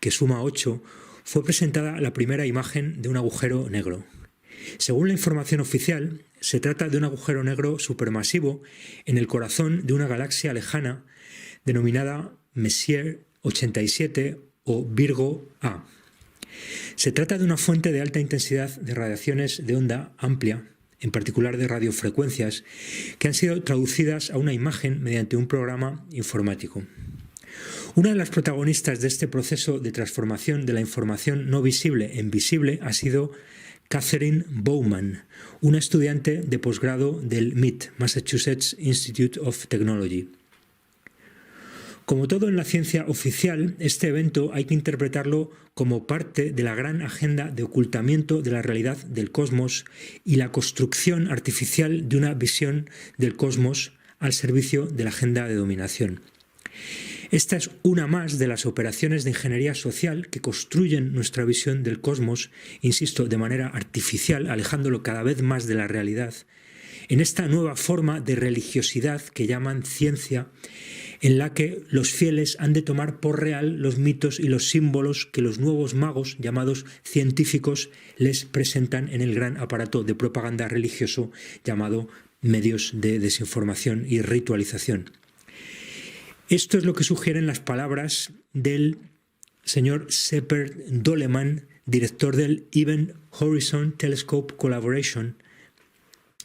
que suma 8, fue presentada la primera imagen de un agujero negro. Según la información oficial, se trata de un agujero negro supermasivo en el corazón de una galaxia lejana denominada Messier 87 o Virgo A. Se trata de una fuente de alta intensidad de radiaciones de onda amplia, en particular de radiofrecuencias, que han sido traducidas a una imagen mediante un programa informático. Una de las protagonistas de este proceso de transformación de la información no visible en visible ha sido Catherine Bowman, una estudiante de posgrado del MIT, Massachusetts Institute of Technology. Como todo en la ciencia oficial, este evento hay que interpretarlo como parte de la gran agenda de ocultamiento de la realidad del cosmos y la construcción artificial de una visión del cosmos al servicio de la agenda de dominación. Esta es una más de las operaciones de ingeniería social que construyen nuestra visión del cosmos, insisto, de manera artificial, alejándolo cada vez más de la realidad, en esta nueva forma de religiosidad que llaman ciencia, en la que los fieles han de tomar por real los mitos y los símbolos que los nuevos magos, llamados científicos, les presentan en el gran aparato de propaganda religioso llamado medios de desinformación y ritualización. Esto es lo que sugieren las palabras del señor Shepard Doleman, director del Event Horizon Telescope Collaboration,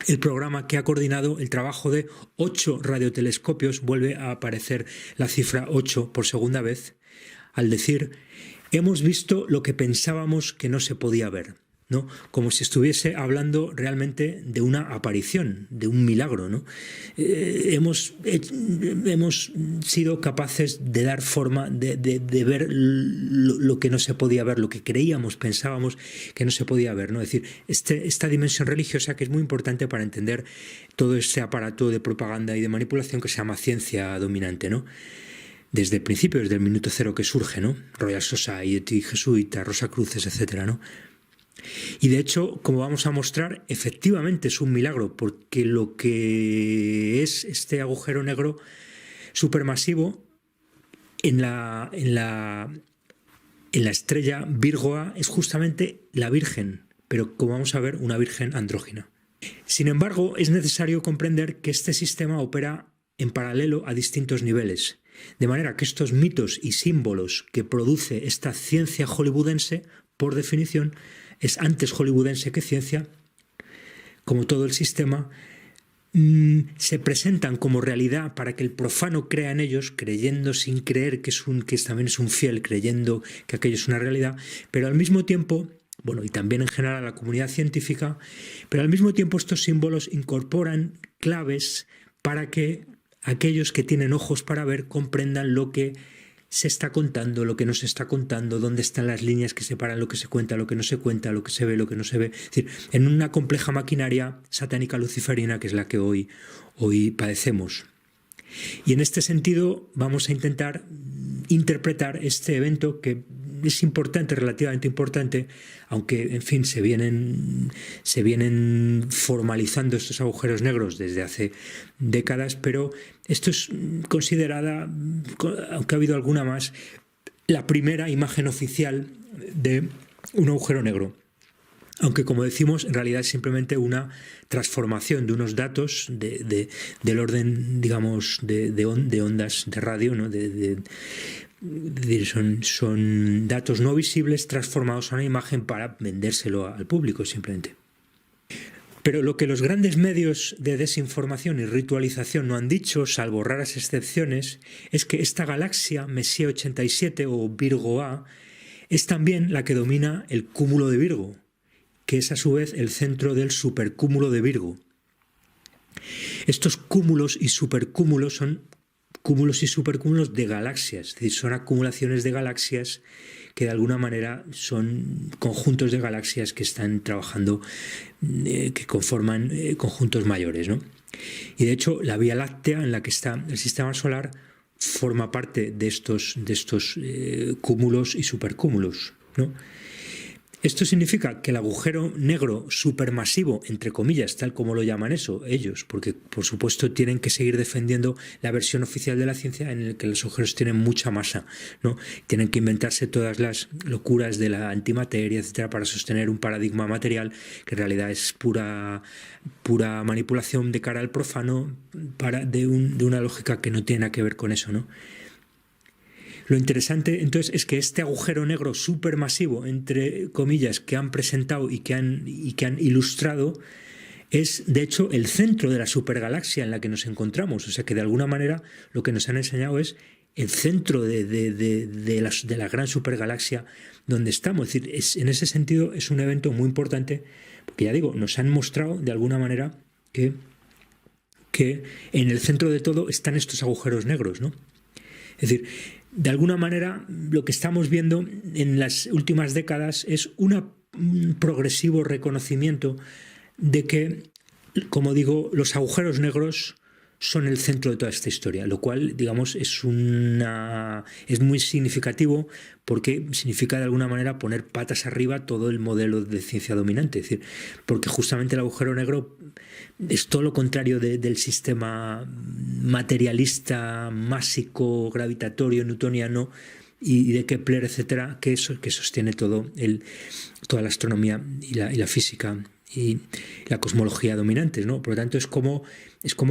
el programa que ha coordinado el trabajo de 8 radiotelescopios. Vuelve a aparecer la cifra 8 por segunda vez, al decir: hemos visto lo que pensábamos que no se podía ver, ¿no? Como si estuviese hablando realmente de una aparición, de un milagro, ¿no? Hemos sido capaces de dar forma, de ver lo que no se podía ver, lo que creíamos, pensábamos que no se podía ver, ¿no? Es decir, esta dimensión religiosa que es muy importante para entender todo este aparato de propaganda y de manipulación que se llama ciencia dominante, ¿no? Desde el principio, desde el minuto cero que surge, ¿no? Royal Society, jesuitas, Rosacruces, etcétera, ¿no? Y de hecho, como vamos a mostrar, efectivamente es un milagro, porque lo que es este agujero negro supermasivo en la estrella Virgo A es justamente la Virgen, pero como vamos a ver, una Virgen andrógina. Sin embargo, es necesario comprender que este sistema opera en paralelo a distintos niveles, de manera que estos mitos y símbolos que produce esta ciencia hollywoodense, por definición, es antes hollywoodense que ciencia, como todo el sistema, se presentan como realidad para que el profano crea en ellos, creyendo sin creer que también es un fiel, creyendo que aquello es una realidad, pero al mismo tiempo, bueno, y también en general a la comunidad científica, pero al mismo tiempo estos símbolos incorporan claves para que aquellos que tienen ojos para ver comprendan lo que se está contando, lo que no se está contando, dónde están las líneas que separan lo que se cuenta, lo que no se cuenta, lo que se ve, lo que no se ve. Es decir, en una compleja maquinaria satánica luciferina que es la que hoy padecemos. Y en este sentido vamos a intentar interpretar este evento que es importante, relativamente importante, aunque en fin se vienen formalizando estos agujeros negros desde hace décadas, pero esto es considerada, aunque ha habido alguna más, la primera imagen oficial de un agujero negro. Aunque, como decimos, en realidad es simplemente una transformación de unos datos del orden, digamos, de ondas de radio, ¿no? Son datos no visibles transformados a una imagen para vendérselo al público, simplemente. Pero lo que los grandes medios de desinformación y ritualización no han dicho, salvo raras excepciones, es que esta galaxia, Messier 87 o Virgo A, es también la que domina el cúmulo de Virgo, que es a su vez el centro del supercúmulo de Virgo. Estos cúmulos y supercúmulos son cúmulos y supercúmulos de galaxias, es decir, son acumulaciones de galaxias que de alguna manera son conjuntos de galaxias que están trabajando, que conforman conjuntos mayores, ¿no? Y de hecho la Vía Láctea en la que está el sistema solar forma parte de estos cúmulos y supercúmulos, ¿no? Esto significa que el agujero negro supermasivo, entre comillas, tal como lo llaman eso, ellos, porque por supuesto tienen que seguir defendiendo la versión oficial de la ciencia en la que los agujeros tienen mucha masa, ¿no? Tienen que inventarse todas las locuras de la antimateria, etcétera, para sostener un paradigma material que en realidad es pura manipulación de cara al profano de una lógica que no tiene nada que ver con eso, ¿no? Lo interesante entonces es que este agujero negro supermasivo, entre comillas, que han presentado y que han ilustrado, es de hecho el centro de la supergalaxia en la que nos encontramos. O sea que de alguna manera lo que nos han enseñado es el centro de la gran supergalaxia donde estamos. Es decir, en ese sentido es un evento muy importante, porque ya digo, nos han mostrado de alguna manera que en el centro de todo están estos agujeros negros, ¿no? Es decir, de alguna manera lo que estamos viendo en las últimas décadas es un progresivo reconocimiento de que, como digo, los agujeros negros son el centro de toda esta historia, lo cual, digamos, es muy significativo porque significa de alguna manera poner patas arriba todo el modelo de ciencia dominante. Es decir, porque justamente el agujero negro es todo lo contrario del sistema materialista, másico, gravitatorio, newtoniano y de Kepler, etcétera, que sostiene toda la astronomía y la física y la cosmología dominantes, ¿no? Por lo tanto, es como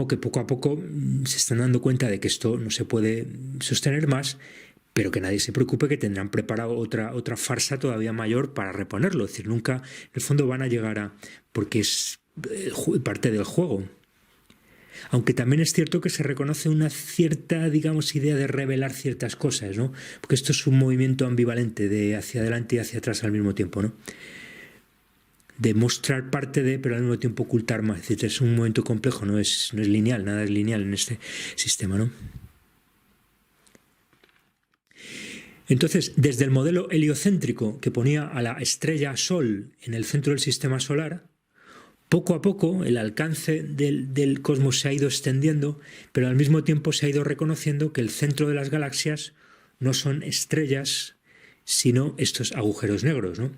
que poco a poco se están dando cuenta de que esto no se puede sostener más, pero que nadie se preocupe, que tendrán preparado otra farsa todavía mayor para reponerlo. Es decir, nunca, en el fondo, van a llegar porque es parte del juego. Aunque también es cierto que se reconoce una cierta, digamos, idea de revelar ciertas cosas, ¿no? Porque esto es un movimiento ambivalente de hacia adelante y hacia atrás al mismo tiempo, ¿no? De mostrar parte de, pero al mismo tiempo ocultar más. Es decir, es un momento complejo, no es lineal, nada es lineal en este sistema, ¿no? Entonces, desde el modelo heliocéntrico que ponía a la estrella Sol en el centro del sistema solar, poco a poco el alcance del cosmos se ha ido extendiendo, pero al mismo tiempo se ha ido reconociendo que el centro de las galaxias no son estrellas, sino estos agujeros negros, ¿no?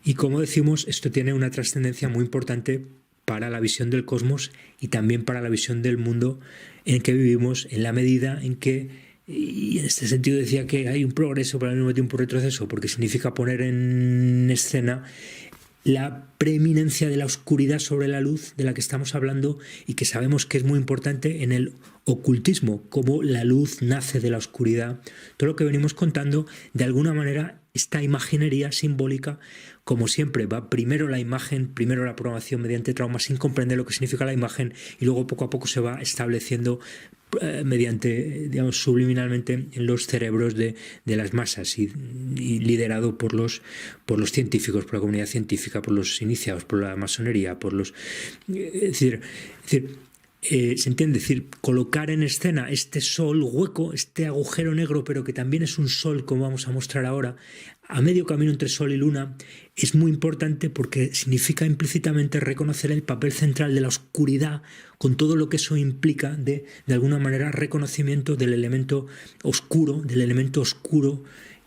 Y como decimos, esto tiene una trascendencia muy importante para la visión del cosmos y también para la visión del mundo en que vivimos, en la medida en que, y en este sentido decía que hay un progreso pero al mismo tiempo un retroceso, porque significa poner en escena la preeminencia de la oscuridad sobre la luz de la que estamos hablando y que sabemos que es muy importante en el ocultismo, cómo la luz nace de la oscuridad. Todo lo que venimos contando, de alguna manera, esta imaginería simbólica, como siempre, va primero la imagen, primero la programación mediante trauma sin comprender lo que significa la imagen y luego poco a poco se va estableciendo mediante, digamos, subliminalmente en los cerebros de las masas y liderado por los científicos, por la comunidad científica, por los iniciados, por la masonería, por los... se entiende, decir, colocar en escena este sol hueco, este agujero negro, pero que también es un sol, como vamos a mostrar ahora, a medio camino entre sol y luna, es muy importante porque significa implícitamente reconocer el papel central de la oscuridad con todo lo que eso implica de alguna manera reconocimiento del elemento oscuro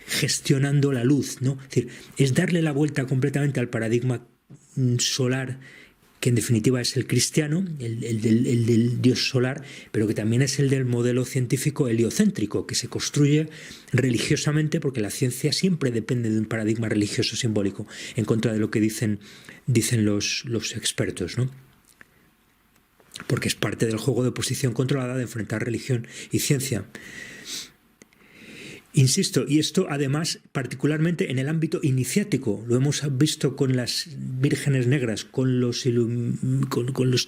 gestionando la luz, ¿no? Es decir, es darle la vuelta completamente al paradigma solar, que en definitiva es el cristiano, el del dios solar, pero que también es el del modelo científico heliocéntrico, que se construye religiosamente, porque la ciencia siempre depende de un paradigma religioso simbólico, en contra de lo que dicen los expertos, ¿no? Porque es parte del juego de oposición controlada de enfrentar religión y ciencia. Insisto, y esto además particularmente en el ámbito iniciático, lo hemos visto con las vírgenes negras, con los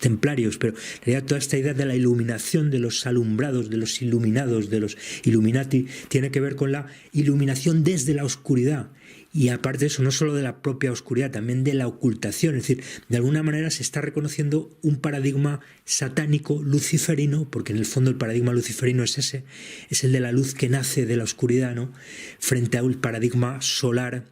templarios, pero en realidad toda esta idea de la iluminación de los alumbrados, de los iluminados, de los Illuminati, tiene que ver con la iluminación desde la oscuridad. Y aparte de eso, no solo de la propia oscuridad, también de la ocultación. Es decir, de alguna manera se está reconociendo un paradigma satánico, luciferino, porque en el fondo el paradigma luciferino es ese, es el de la luz que nace de la oscuridad, ¿no? Frente a un paradigma solar,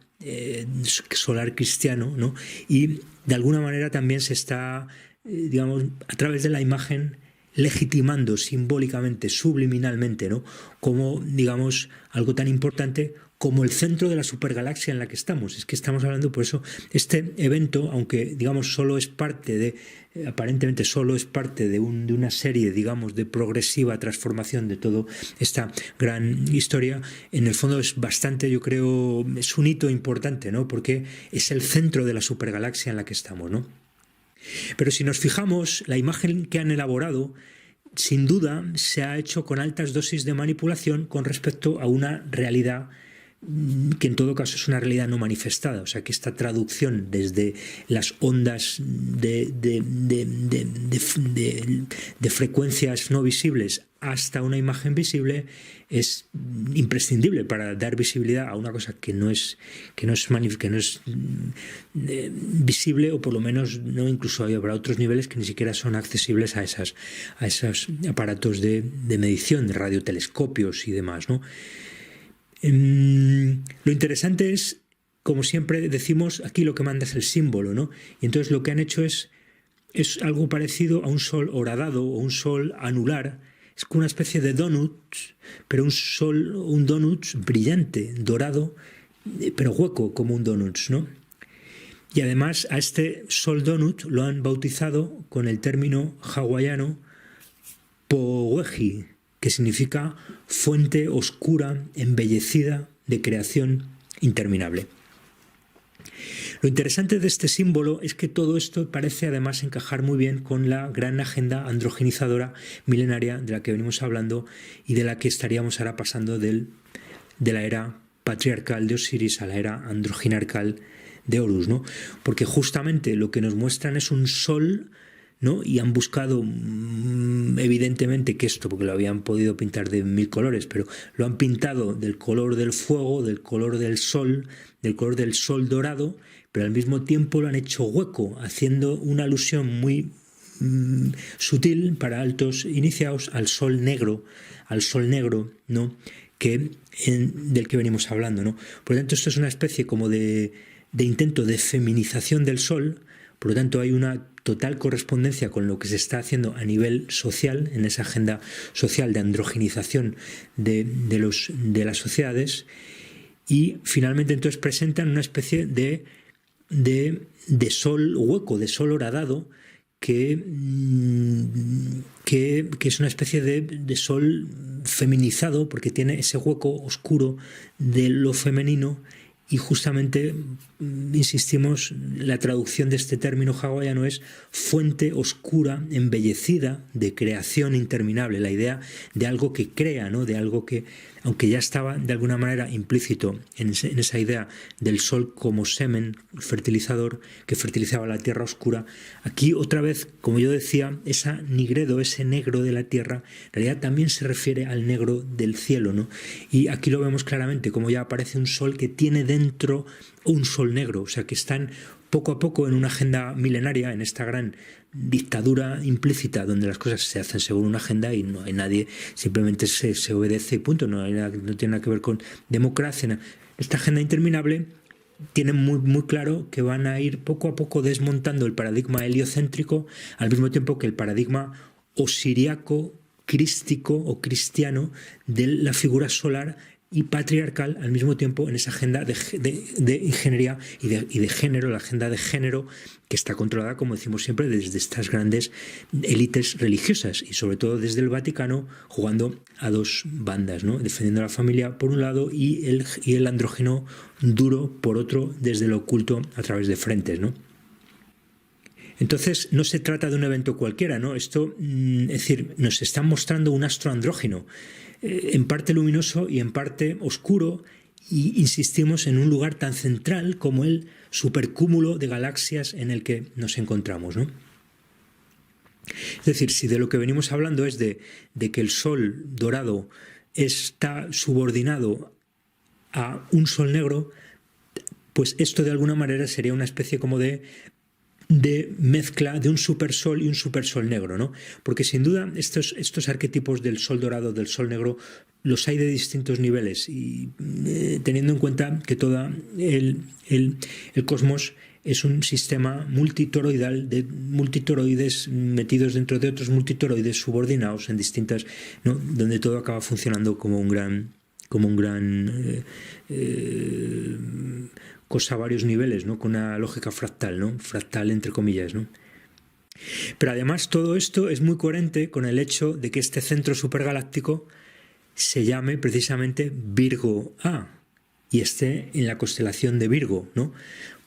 solar cristiano, ¿no? Y de alguna manera también se está, digamos, a través de la imagen, legitimando simbólicamente, subliminalmente, ¿no? Como, digamos, algo tan importante como el centro de la supergalaxia en la que estamos. Es que estamos hablando, por eso, este evento, aunque digamos aparentemente solo es parte de una serie, digamos, de progresiva transformación de toda esta gran historia, en el fondo es bastante, yo creo, es un hito importante, ¿no? Porque es el centro de la supergalaxia en la que estamos, ¿no? Pero si nos fijamos, la imagen que han elaborado, sin duda, se ha hecho con altas dosis de manipulación con respecto a una realidad que en todo caso es una realidad no manifestada, o sea que esta traducción desde las ondas de frecuencias no visibles hasta una imagen visible es imprescindible para dar visibilidad a una cosa que no es visible, o por lo menos no, incluso habrá otros niveles que ni siquiera son accesibles a esos aparatos de medición, de radiotelescopios y demás, ¿no? Lo interesante es, como siempre decimos, aquí lo que manda es el símbolo, ¿no? Y entonces lo que han hecho es algo parecido a un sol horadado o un sol anular. Es como una especie de donut, pero un donut brillante, dorado, pero hueco como un donut, ¿no? Y además a este sol donut lo han bautizado con el término hawaiano Powehi, que significa fuente oscura, embellecida, de creación interminable. Lo interesante de este símbolo es que todo esto parece además encajar muy bien con la gran agenda androgenizadora milenaria de la que venimos hablando y de la que estaríamos ahora pasando de la era patriarcal de Osiris a la era androginarcal de Horus, ¿no? Porque justamente lo que nos muestran es un sol, ¿no? Y han buscado, evidentemente, que esto, porque lo habían podido pintar de 1000 colores, pero lo han pintado del color del fuego, del color del sol dorado, pero al mismo tiempo lo han hecho hueco, haciendo una alusión muy sutil para altos iniciados al sol negro, ¿no? Del que venimos hablando, ¿no? Por lo tanto, esto es una especie como de intento de feminización del sol. Por lo tanto, hay una total correspondencia con lo que se está haciendo a nivel social, en esa agenda social de androgenización de las sociedades, y finalmente entonces presentan una especie de sol hueco, de sol horadado, que es una especie de sol feminizado, porque tiene ese hueco oscuro de lo femenino. Y justamente, insistimos, la traducción de este término hawaiano es fuente oscura, embellecida, de creación interminable. La idea de algo que crea, ¿no? De algo que, aunque ya estaba de alguna manera implícito en esa idea del sol como semen fertilizador que fertilizaba la tierra oscura, aquí otra vez, como yo decía, esa nigredo, ese negro de la tierra, en realidad también se refiere al negro del cielo, ¿no? Y aquí lo vemos claramente, como ya aparece un sol que tiene dentro un sol negro, o sea que están poco a poco en una agenda milenaria, en esta gran dictadura implícita donde las cosas se hacen según una agenda y no hay nadie, simplemente se obedece y punto, no tiene nada que ver con democracia. Esta agenda interminable tiene muy claro que van a ir poco a poco desmontando el paradigma heliocéntrico, al mismo tiempo que el paradigma osiriaco, crístico o cristiano de la figura solar y patriarcal al mismo tiempo en esa agenda de ingeniería y de género, la agenda de género que está controlada, como decimos siempre, desde estas grandes élites religiosas y sobre todo desde el Vaticano, jugando a dos bandas, ¿no? Defendiendo a la familia por un lado y el andrógeno duro por otro, desde lo oculto a través de frentes, ¿no? Entonces no se trata de un evento cualquiera, ¿no? Esto, es decir, nos está mostrando un astro andrógeno, en parte luminoso y en parte oscuro, y insistimos en un lugar tan central como el supercúmulo de galaxias en el que nos encontramos, ¿no? Es decir, si de lo que venimos hablando es de que el sol dorado está subordinado a un sol negro, pues esto de alguna manera sería una especie como de mezcla de un supersol y un supersol negro, ¿no? Porque sin duda estos arquetipos del sol dorado, del sol negro, los hay de distintos niveles y teniendo en cuenta que todo el cosmos es un sistema multitoroidal de multitoroides metidos dentro de otros multitoroides subordinados en distintas, ¿no? Donde todo acaba funcionando como un gran como un gran cosa a varios niveles, ¿no? Con una lógica fractal, ¿no? Fractal entre comillas, ¿no? Pero además todo esto es muy coherente con el hecho de que este centro supergaláctico se llame precisamente Virgo A y esté en la constelación de Virgo, ¿no?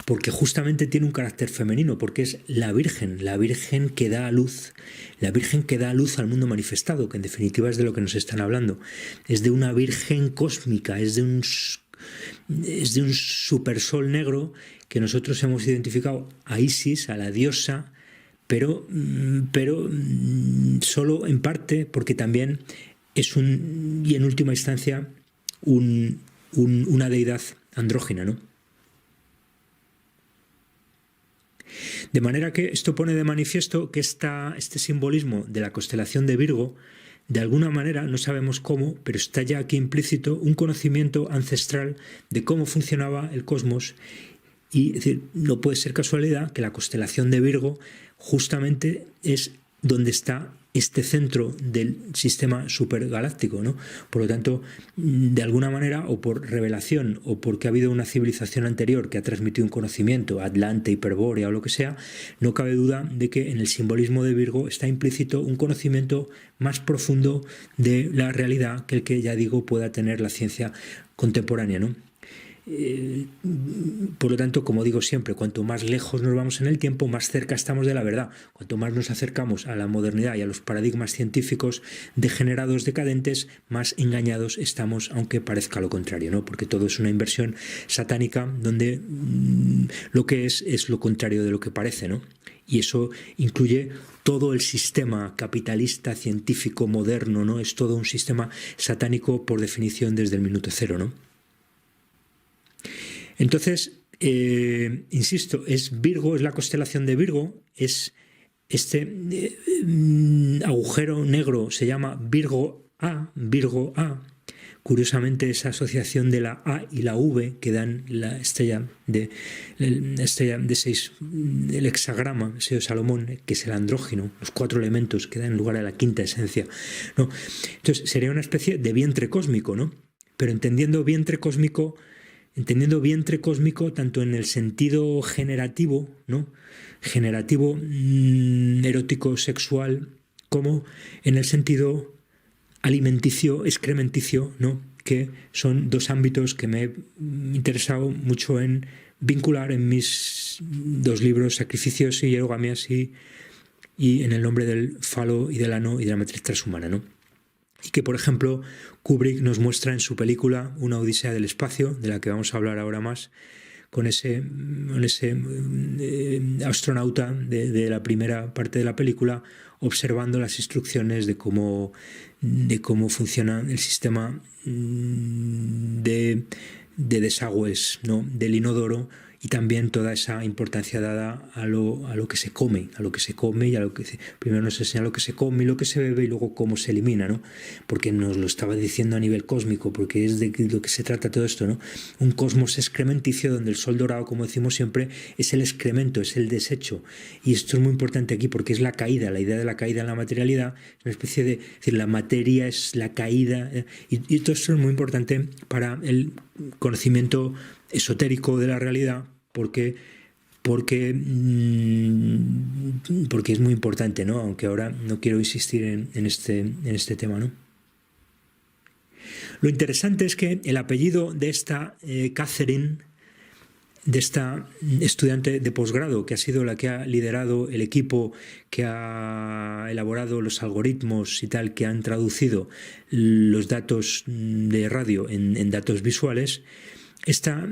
Porque justamente tiene un carácter femenino, porque es la Virgen que da a luz, la Virgen que da a luz al mundo manifestado, que en definitiva es de lo que nos están hablando. Es de una Virgen cósmica, es de un supersol negro que nosotros hemos identificado a Isis, a la diosa, pero solo en parte, porque también es y en última instancia, una deidad andrógina, ¿no? De manera que esto pone de manifiesto que este simbolismo de la constelación de Virgo, de alguna manera, no sabemos cómo, pero está ya aquí implícito un conocimiento ancestral de cómo funcionaba el cosmos. Y es decir, no puede ser casualidad que la constelación de Virgo justamente es donde está este centro del sistema supergaláctico, ¿no? Por lo tanto, de alguna manera, o por revelación, o porque ha habido una civilización anterior que ha transmitido un conocimiento, Atlante, Hiperbórea o lo que sea, no cabe duda de que en el simbolismo de Virgo está implícito un conocimiento más profundo de la realidad que el que, ya digo, pueda tener la ciencia contemporánea, ¿no? Por lo tanto, como digo siempre, cuanto más lejos nos vamos en el tiempo, más cerca estamos de la verdad. Cuanto más nos acercamos a la modernidad y a los paradigmas científicos degenerados, decadentes, más engañados estamos, aunque parezca lo contrario, ¿no? Porque todo es una inversión satánica donde lo que es lo contrario de lo que parece, ¿no? Y eso incluye todo el sistema capitalista, científico, moderno, ¿no? Es todo un sistema satánico por definición desde el minuto cero, ¿no? Entonces, insisto, Virgo, es la constelación de Virgo, es este agujero negro, se llama Virgo A. Curiosamente, esa asociación de la A y la V que dan la estrella de 6, el hexagrama, ese de Salomón, que es el andrógino, los 4 elementos que dan lugar a la quinta esencia, ¿no? Entonces, sería una especie de vientre cósmico, ¿no? Pero entendiendo vientre cósmico tanto en el sentido generativo, ¿no? Generativo, erótico, sexual, como en el sentido alimenticio, excrementicio, ¿no? Que son 2 ámbitos que me he interesado mucho en vincular en mis 2 libros, Sacrificios y Hierogamias, y en el nombre del falo y del ano y de la matriz transhumana, ¿no? Y que, por ejemplo, Kubrick nos muestra en su película Una odisea del espacio, de la que vamos a hablar ahora más, con ese astronauta de la primera parte de la película, observando las instrucciones de cómo funciona el sistema de desagües, ¿no? Del inodoro, y también toda esa importancia dada a lo que se come, y a lo que primero nos enseña lo que se come y lo que se bebe, y luego cómo se elimina, ¿no? Porque nos lo estaba diciendo a nivel cósmico, porque es de lo que se trata todo esto, ¿no? Un cosmos excrementicio donde el sol dorado, como decimos siempre, es el excremento, es el desecho. Y esto es muy importante aquí porque es la caída, la idea de la caída en la materialidad, es una especie de, es decir, la materia es la caída, y todo esto es muy importante para el conocimiento esotérico de la realidad, porque es muy importante, ¿no? Aunque ahora no quiero insistir en este tema, ¿no? Lo interesante es que el apellido de esta Catherine, de esta estudiante de posgrado, que ha sido la que ha liderado el equipo que ha elaborado los algoritmos y tal, que han traducido los datos de radio en datos visuales, esta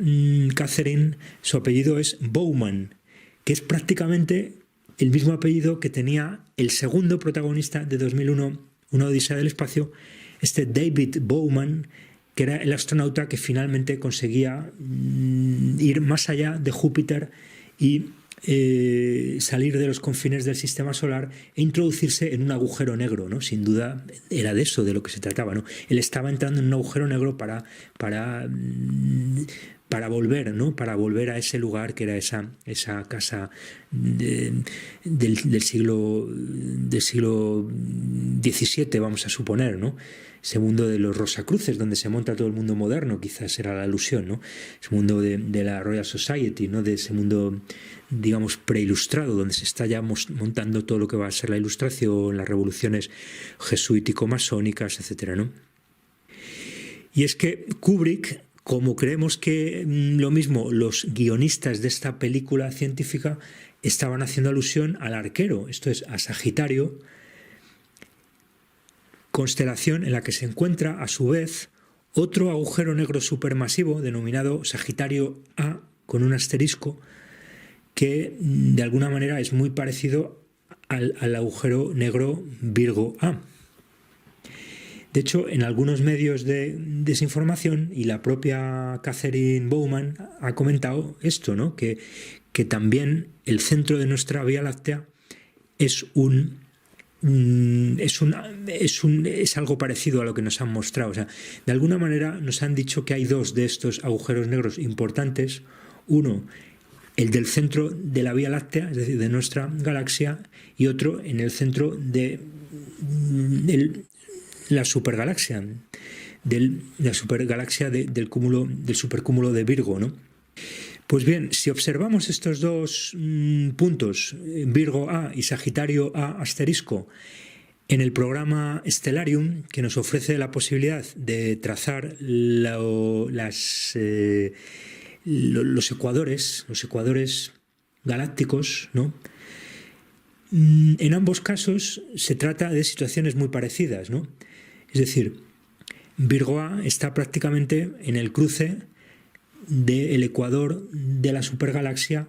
Catherine, su apellido es Bowman, que es prácticamente el mismo apellido que tenía el segundo protagonista de 2001, Una odisea del espacio, este David Bowman, que era el astronauta que finalmente conseguía ir más allá de Júpiter y salir de los confines del sistema solar e introducirse en un agujero negro, ¿no? Sin duda era de eso de lo que se trataba, ¿no? Él estaba entrando en un agujero negro para para volver, ¿no? Para volver a ese lugar que era esa casa del siglo XVII, vamos a suponer, ¿no? Ese mundo de los Rosacruces, donde se monta todo el mundo moderno, quizás era la alusión, ¿no? Ese mundo de la Royal Society, ¿no? De ese mundo, digamos, preilustrado, donde se está ya montando todo lo que va a ser la Ilustración, las revoluciones jesuítico-masónicas, etcétera, ¿no? Y es que Kubrick, como creemos que lo mismo los guionistas de esta película científica estaban haciendo alusión al arquero, esto es, a Sagitario, constelación en la que se encuentra a su vez otro agujero negro supermasivo denominado Sagitario A con un asterisco que de alguna manera es muy parecido al agujero negro Virgo A. De hecho, en algunos medios de desinformación, y la propia Catherine Bowman ha comentado esto, ¿no? Que también el centro de nuestra Vía Láctea es algo parecido a lo que nos han mostrado. O sea, de alguna manera nos han dicho que hay dos de estos agujeros negros importantes. Uno, el del centro de la Vía Láctea, es decir, de nuestra galaxia, y otro en el centro de la supergalaxia, del supercúmulo de Virgo, ¿no? Pues bien, si observamos estos dos puntos, Virgo A y Sagitario A asterisco, en el programa Stellarium, que nos ofrece la posibilidad de trazar los ecuadores galácticos, ¿no? En ambos casos se trata de situaciones muy parecidas, ¿no? Es decir, Virgo A está prácticamente en el cruce del ecuador de la supergalaxia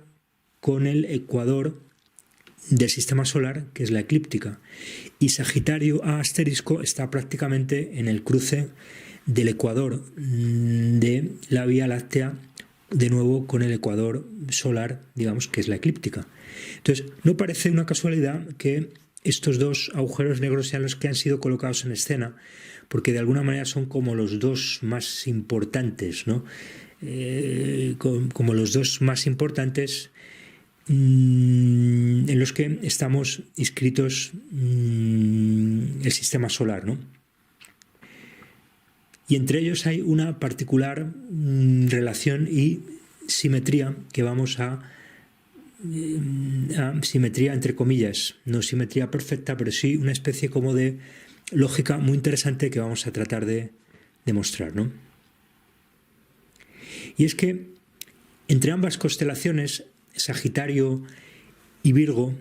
con el ecuador del sistema solar, que es la eclíptica. Y Sagitario A asterisco está prácticamente en el cruce del ecuador de la Vía Láctea, de nuevo con el ecuador solar, digamos, que es la eclíptica. Entonces, no parece una casualidad que estos dos agujeros negros sean los que han sido colocados en escena, porque de alguna manera son como los dos más importantes, ¿no? Como los dos más importantes en los que estamos inscritos el sistema solar, ¿no? Y entre ellos hay una particular relación y simetría que vamos a simetría entre comillas, no simetría perfecta, pero sí una especie como de lógica muy interesante que vamos a tratar de demostrar, ¿no? Y es que entre ambas constelaciones, Sagitario y Virgo,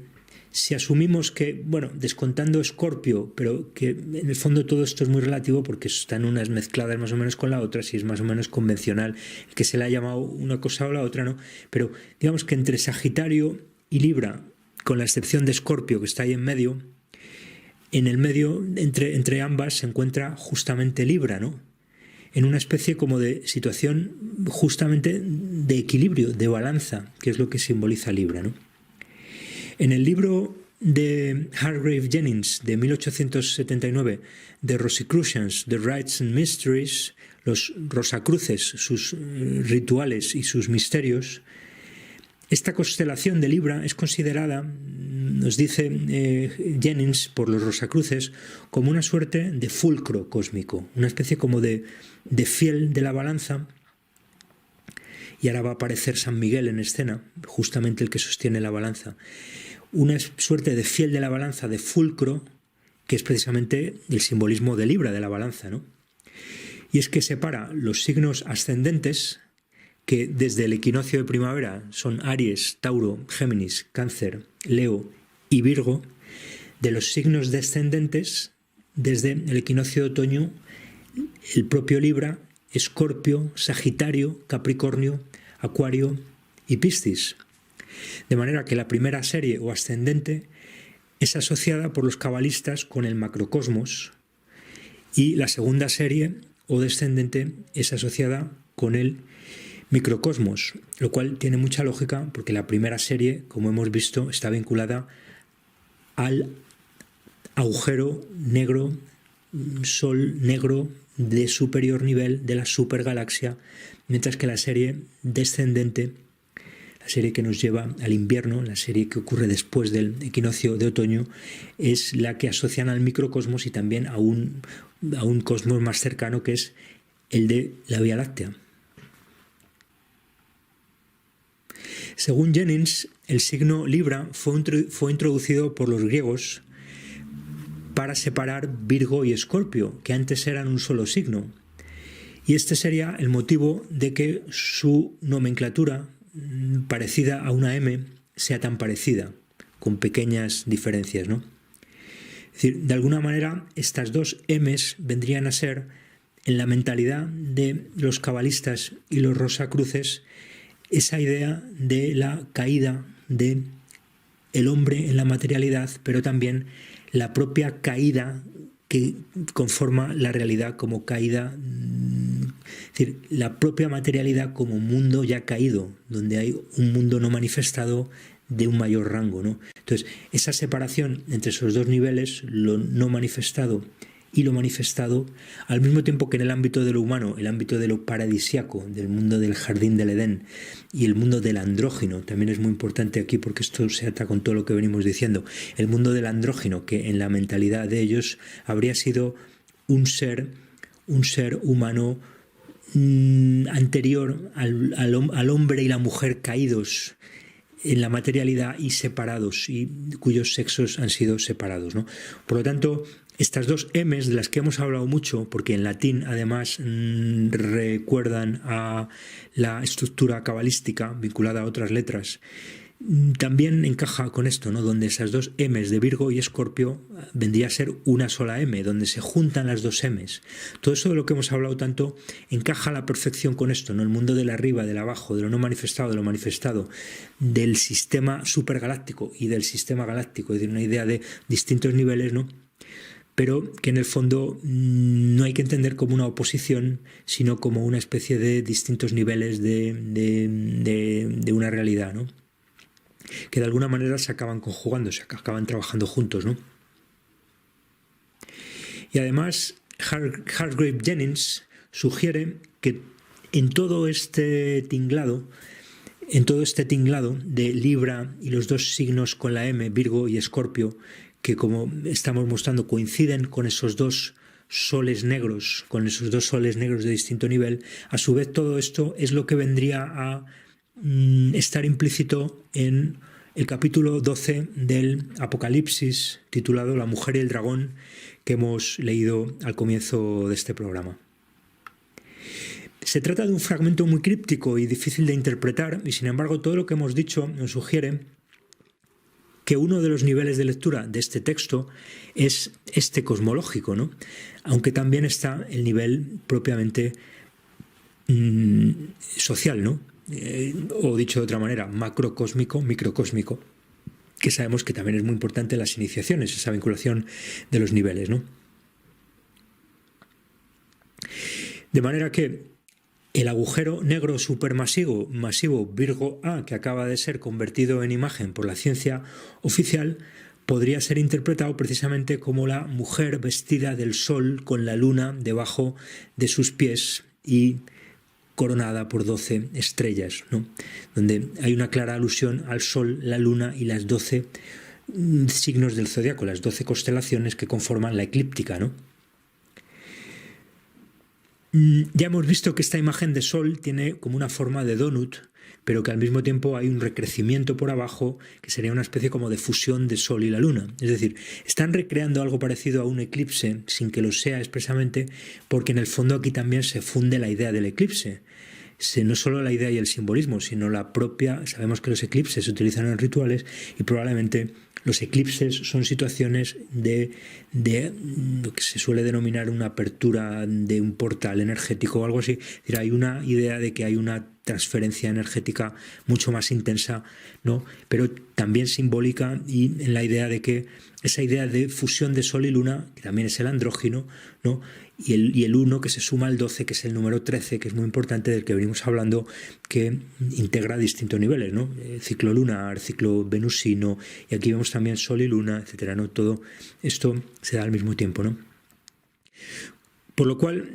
si asumimos que, bueno, descontando Escorpio, pero que en el fondo todo esto es muy relativo porque están unas mezcladas más o menos con la otra, si es más o menos convencional el que se le ha llamado una cosa o la otra, ¿no? Pero digamos que entre Sagitario y Libra, con la excepción de Escorpio que está ahí en el medio, entre ambas se encuentra justamente Libra, ¿no? En una especie como de situación justamente de equilibrio, de balanza, que es lo que simboliza Libra, ¿no? En el libro de Hargrave Jennings de 1879, The Rosicrucians, The Rites and Mysteries, los Rosacruces, sus rituales y sus misterios, esta constelación de Libra es considerada, nos dice Jennings, por los Rosacruces, como una suerte de fulcro cósmico, una especie como de fiel de la balanza. Y ahora va a aparecer San Miguel en escena, justamente el que sostiene la balanza. Una suerte de fiel de la balanza, de fulcro, que es precisamente el simbolismo de Libra, de la balanza, ¿no? Y es que separa los signos ascendentes, que desde el equinoccio de primavera son Aries, Tauro, Géminis, Cáncer, Leo y Virgo, de los signos descendentes, desde el equinoccio de otoño, el propio Libra, Escorpio, Sagitario, Capricornio, Acuario y Piscis. De manera que la primera serie o ascendente es asociada por los cabalistas con el macrocosmos y la segunda serie o descendente es asociada con el microcosmos, lo cual tiene mucha lógica porque la primera serie, como hemos visto, está vinculada al agujero negro, sol negro de superior nivel de la supergalaxia, mientras que la serie descendente, la serie que nos lleva al invierno, la serie que ocurre después del equinoccio de otoño, es la que asocian al microcosmos y también a un cosmos más cercano, que es el de la Vía Láctea. Según Jennings, el signo Libra fue introducido por los griegos para separar Virgo y Escorpio, que antes eran un solo signo. Y este sería el motivo de que su nomenclatura, parecida a una M, sea tan parecida, con pequeñas diferencias, ¿no? Es decir, de alguna manera, estas dos M's vendrían a ser, en la mentalidad de los cabalistas y los rosacruces, esa idea de la caída de el hombre en la materialidad, pero también la propia caída que conforma la realidad como caída, es decir, la propia materialidad como mundo ya caído, donde hay un mundo no manifestado de un mayor rango, ¿no? Entonces, esa separación entre esos dos niveles, lo no manifestado y lo manifestado, al mismo tiempo que en el ámbito de lo humano, el ámbito de lo paradisiaco, del mundo del jardín del Edén y el mundo del andrógino, también es muy importante aquí porque esto se ata con todo lo que venimos diciendo, el mundo del andrógino, que en la mentalidad de ellos habría sido un ser humano anterior al hombre y la mujer caídos en la materialidad y separados, y cuyos sexos han sido separados, ¿no? Por lo tanto, estas dos M's, de las que hemos hablado mucho, porque en latín además recuerdan a la estructura cabalística vinculada a otras letras, también encaja con esto, ¿no? Donde esas dos M's de Virgo y Escorpio vendría a ser una sola M, donde se juntan las dos M's. Todo eso de lo que hemos hablado tanto encaja a la perfección con esto, ¿no? El mundo del arriba, del abajo, de lo no manifestado, de lo manifestado, del sistema supergaláctico y del sistema galáctico, es decir, una idea de distintos niveles, ¿no? Pero que en el fondo no hay que entender como una oposición, sino como una especie de distintos niveles de una realidad, ¿no? Que de alguna manera se acaban conjugando, se acaban trabajando juntos, ¿no? Y además, Hargrave Jennings sugiere que en todo este tinglado de Libra y los dos signos con la M, Virgo y Escorpio, que como estamos mostrando coinciden con esos dos soles negros, de distinto nivel, a su vez todo esto es lo que vendría a estar implícito en el capítulo 12 del Apocalipsis, titulado La mujer y el dragón, que hemos leído al comienzo de este programa. Se trata de un fragmento muy críptico y difícil de interpretar, y sin embargo todo lo que hemos dicho nos sugiere que uno de los niveles de lectura de este texto es este cosmológico, ¿no? Aunque también está el nivel propiamente social, ¿no? O dicho de otra manera, macrocósmico, microcósmico, que sabemos que también es muy importante en las iniciaciones, esa vinculación de los niveles, ¿no? De manera que el agujero negro supermasivo Virgo A, que acaba de ser convertido en imagen por la ciencia oficial, podría ser interpretado precisamente como la mujer vestida del sol con la luna debajo de sus pies y coronada por 12 estrellas, ¿no? Donde hay una clara alusión al sol, la luna y las 12 signos del zodiaco, las 12 constelaciones que conforman la eclíptica, ¿no? Ya hemos visto que esta imagen de sol tiene como una forma de donut, pero que al mismo tiempo hay un recrecimiento por abajo, que sería una especie como de fusión de sol y la luna. Es decir, están recreando algo parecido a un eclipse, sin que lo sea expresamente, porque en el fondo aquí también se funde la idea del eclipse. No solo la idea y el simbolismo, sino la propia. Sabemos que los eclipses se utilizan en rituales y probablemente los eclipses son situaciones de lo que se suele denominar una apertura de un portal energético o algo así. Es decir, hay una idea de que hay una transferencia energética mucho más intensa, ¿no? Pero también simbólica, y en la idea de que esa idea de fusión de sol y luna, que también es el andrógino, ¿no? Y el 1 que se suma al 12, que es el número 13, que es muy importante, del que venimos hablando, que integra distintos niveles, ¿no? El ciclo lunar, ciclo venusino, y aquí vemos también sol y luna, etcétera, ¿no? Todo esto se da al mismo tiempo, ¿no? Por lo cual,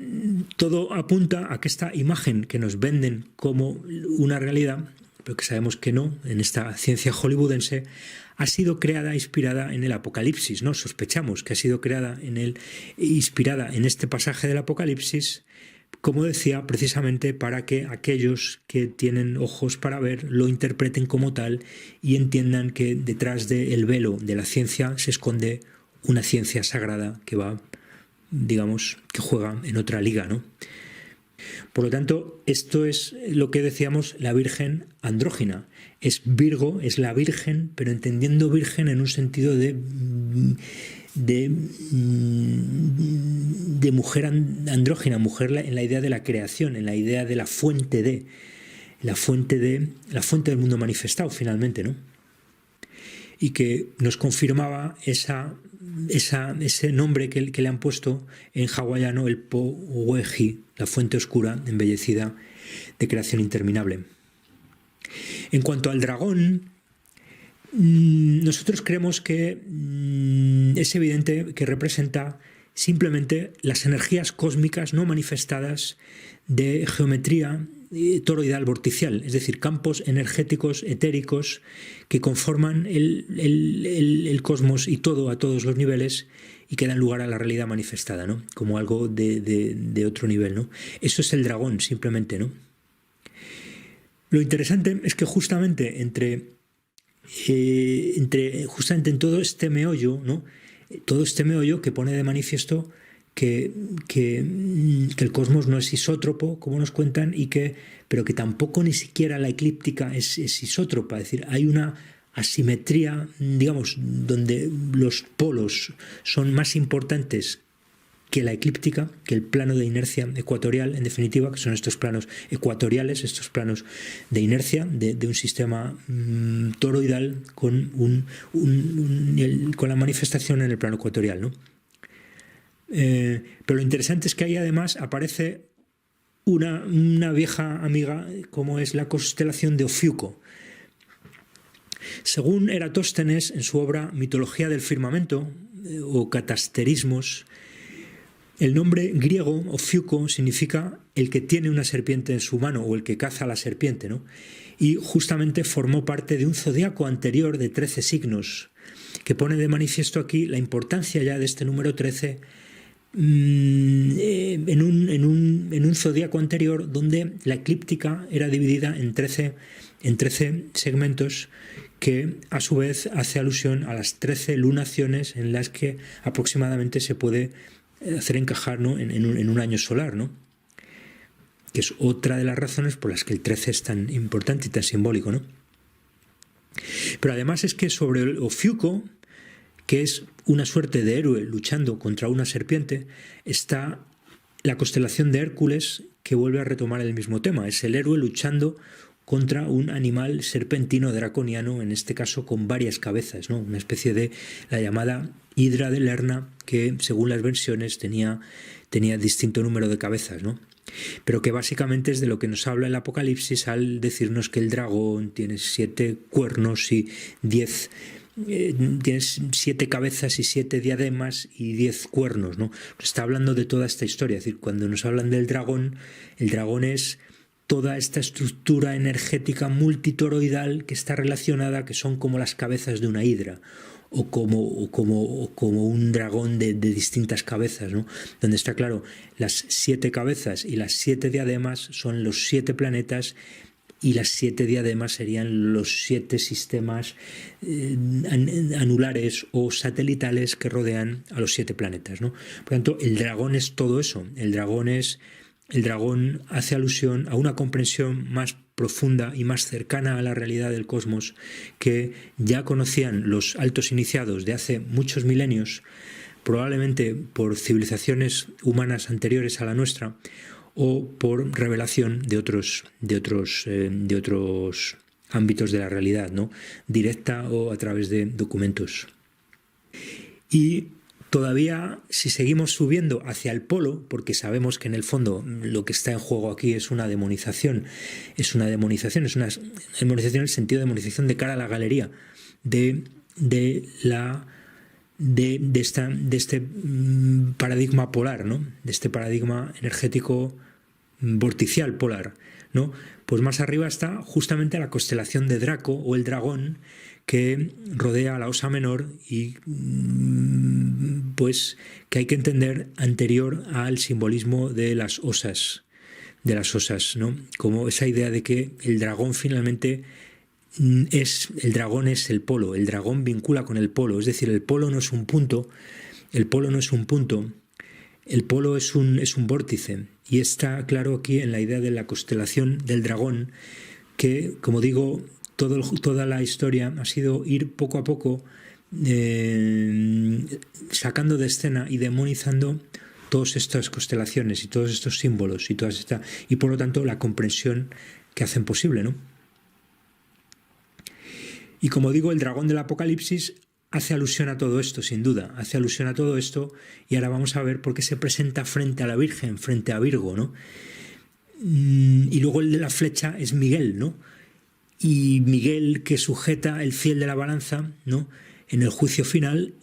todo apunta a que esta imagen que nos venden como una realidad, pero que sabemos que no, en esta ciencia hollywoodense, ha sido creada, inspirada en el Apocalipsis, ¿no? Sospechamos que ha sido creada inspirada en este pasaje del Apocalipsis, como decía, precisamente para que aquellos que tienen ojos para ver lo interpreten como tal y entiendan que detrás del velo de la ciencia se esconde una ciencia sagrada que va, digamos, que juega en otra liga, ¿no? Por lo tanto, esto es lo que decíamos, la Virgen andrógina. Es Virgo, es la Virgen, pero entendiendo Virgen en un sentido de mujer andrógina, mujer en la idea de la creación, en la idea de la fuente la fuente del mundo manifestado finalmente, ¿no? Y que nos confirmaba ese nombre que le han puesto en hawaiano, el Powehi, la fuente oscura, embellecida, de creación interminable. En cuanto al dragón, nosotros creemos que es evidente que representa simplemente las energías cósmicas no manifestadas de geometría toroidal vorticial, es decir, campos energéticos etéricos que conforman el cosmos y todo a todos los niveles y que dan lugar a la realidad manifestada, ¿no? Como algo de otro nivel, ¿no? Eso es el dragón, simplemente, ¿no? Lo interesante es que justamente justamente en todo este meollo, ¿no? Todo este meollo que pone de manifiesto que el cosmos no es isótropo, como nos cuentan, pero que tampoco ni siquiera la eclíptica es isótropa. Es decir, hay una asimetría, digamos, donde los polos son más importantes que la eclíptica, que el plano de inercia ecuatorial, en definitiva, que son estos planos ecuatoriales, estos planos de inercia de un sistema toroidal con la manifestación en el plano ecuatorial, ¿no? Pero lo interesante es que ahí además aparece una vieja amiga como es la constelación de Ofiuco. Según Eratóstenes, en su obra Mitología del Firmamento o Catasterismos, el nombre griego Ofiuco significa el que tiene una serpiente en su mano o el que caza la serpiente, ¿no? Y justamente formó parte de un zodiaco anterior de 13 signos, que pone de manifiesto aquí la importancia ya de este número 13 en un zodíaco anterior donde la eclíptica era dividida en 13 segmentos que a su vez hace alusión a las 13 lunaciones en las que aproximadamente se puede hacer encajar, ¿no? en un año solar, ¿no? Que es otra de las razones por las que el 13 es tan importante y tan simbólico, ¿no? Pero además es que sobre el Ofiuco, que es una suerte de héroe luchando contra una serpiente, está la constelación de Hércules, que vuelve a retomar el mismo tema. Es el héroe luchando contra un animal serpentino draconiano, en este caso con varias cabezas, ¿no? Una especie de la llamada Hidra de Lerna, que según las versiones tenía distinto número de cabezas, ¿no? Pero que básicamente es de lo que nos habla el Apocalipsis al decirnos que el dragón tiene 7 cuernos y 10... tienes 7 cabezas y 7 diademas y 10 cuernos, ¿no? Está hablando de toda esta historia. Es decir, cuando nos hablan del dragón, el dragón es toda esta estructura energética multitoroidal que está relacionada, que son como las cabezas de una hidra o como un dragón de distintas cabezas, ¿no? Donde está claro, las 7 cabezas y las 7 diademas son los 7 planetas y las 7 diademas serían los 7 sistemas anulares o satelitales que rodean a los 7 planetas, ¿no? Por lo tanto, el dragón es todo eso. El dragón hace alusión a una comprensión más profunda y más cercana a la realidad del cosmos que ya conocían los altos iniciados de hace muchos milenios, probablemente por civilizaciones humanas anteriores a la nuestra, o por revelación de otros ámbitos de la realidad, ¿no? Directa o a través de documentos. Y todavía, si seguimos subiendo hacia el polo, porque sabemos que en el fondo lo que está en juego aquí es una demonización en el sentido de demonización de cara a la galería de la de este paradigma polar, ¿no? De este paradigma energético vorticial polar, ¿no? Pues más arriba está justamente la constelación de Draco o el dragón que rodea a la Osa Menor y pues que hay que entender anterior al simbolismo de las osas, ¿no? Como esa idea de que el dragón finalmente el dragón es el polo, el dragón vincula con el polo, es decir, el polo no es un punto, el polo no es un punto, el polo es un vórtice, y está claro aquí en la idea de la constelación del dragón que, como digo, toda la historia ha sido ir poco a poco sacando de escena y demonizando todas estas constelaciones y todos estos símbolos y por lo tanto la comprensión que hacen posible, ¿no? Y como digo, el dragón del Apocalipsis hace alusión a todo esto, sin duda, hace alusión a todo esto, y ahora vamos a ver por qué se presenta frente a la Virgen, frente a Virgo, ¿no? Y luego el de la flecha es Miguel, ¿no? Y Miguel, que sujeta el fiel de la balanza, ¿no? En el juicio final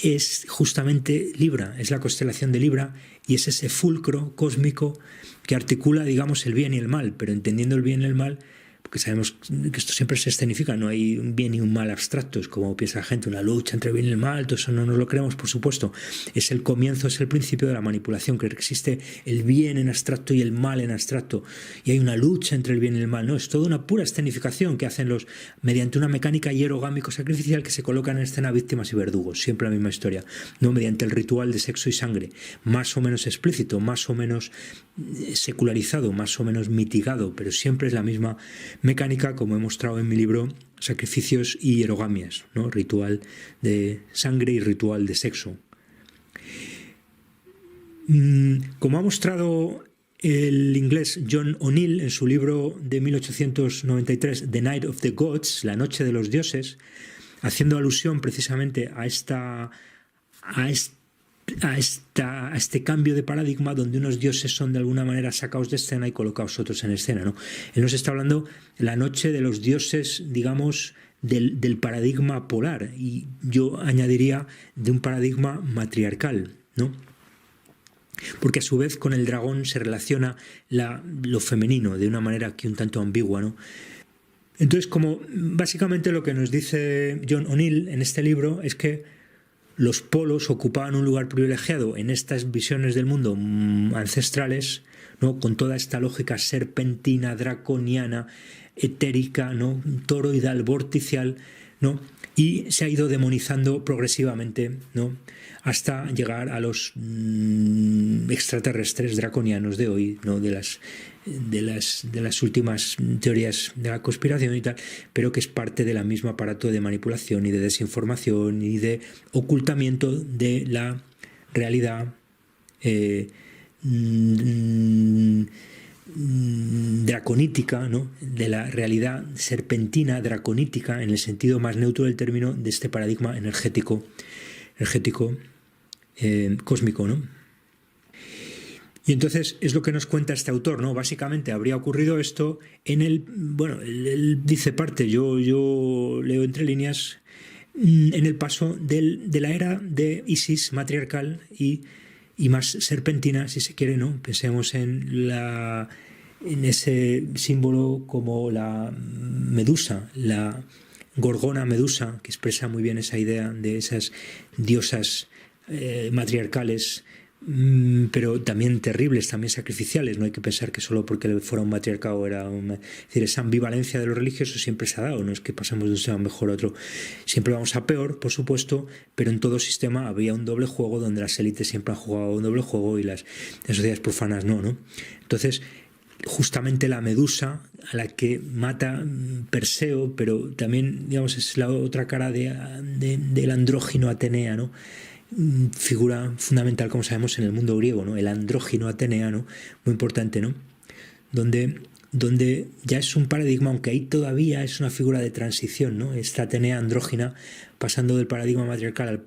es justamente Libra, es la constelación de Libra, y es ese fulcro cósmico que articula, digamos, el bien y el mal, pero entendiendo el bien y el mal, porque sabemos que esto siempre se escenifica, no hay un bien y un mal abstractos, como piensa la gente, una lucha entre el bien y el mal, todo eso no nos lo creemos, por supuesto. Es el comienzo, es el principio de la manipulación, que existe el bien en abstracto y el mal en abstracto, y hay una lucha entre el bien y el mal. No, es toda una pura escenificación que hacen mediante una mecánica hierogámico-sacrificial que se colocan en escena víctimas y verdugos, siempre la misma historia, no mediante el ritual de sexo y sangre, más o menos explícito, más o menos secularizado, más o menos mitigado, pero siempre es la misma mecánica, como he mostrado en mi libro Sacrificios y Hierogamias, ¿no? Ritual de sangre y ritual de sexo. Como ha mostrado el inglés John O'Neill en su libro de 1893, The Night of the Gods, La Noche de los Dioses, haciendo alusión precisamente a este cambio de paradigma donde unos dioses son de alguna manera sacados de escena y colocados otros en escena, ¿no? Él nos está hablando de la noche de los dioses, digamos, del paradigma polar, y yo añadiría de un paradigma matriarcal, ¿no? Porque a su vez con el dragón se relaciona lo femenino de una manera aquí un tanto ambigua, ¿no? Entonces, como básicamente lo que nos dice John O'Neill en este libro es que los polos ocupaban un lugar privilegiado en estas visiones del mundo ancestrales, ¿no? Con toda esta lógica serpentina, draconiana, etérica, ¿no? Toroidal, vorticial, ¿no? Y se ha ido demonizando progresivamente, ¿no? Hasta llegar a los extraterrestres draconianos de hoy, ¿no? de las últimas teorías de la conspiración y tal, pero que es parte del mismo aparato de manipulación y de desinformación y de ocultamiento de la realidad draconítica, ¿no? De la realidad serpentina, draconítica, en el sentido más neutro del término, de este paradigma energético cósmico, ¿no? Y entonces es lo que nos cuenta este autor, ¿no? Básicamente habría ocurrido esto él dice parte, yo leo entre líneas, en el paso de la era de Isis matriarcal y más serpentina, si se quiere, ¿no? Pensemos en ese símbolo como la medusa, la gorgona medusa, que expresa muy bien esa idea de esas diosas matriarcales, pero también terribles, también sacrificiales. No hay que pensar que solo porque fuera un matriarcado era es decir, esa ambivalencia de los religiosos siempre se ha dado, no es que pasamos de un sistema mejor a otro, siempre vamos a peor, por supuesto, pero en todo sistema había un doble juego donde las élites siempre han jugado un doble juego y las sociedades profanas no. Entonces, justamente la medusa a la que mata Perseo, pero también, digamos, es la otra cara del andrógino Atenea, ¿no? Figura fundamental, como sabemos, en el mundo griego, ¿no? El andrógino ateneano, muy importante, ¿no? Donde ya es un paradigma, aunque ahí todavía es una figura de transición, ¿no? Esta Atenea andrógina pasando del paradigma matriarcal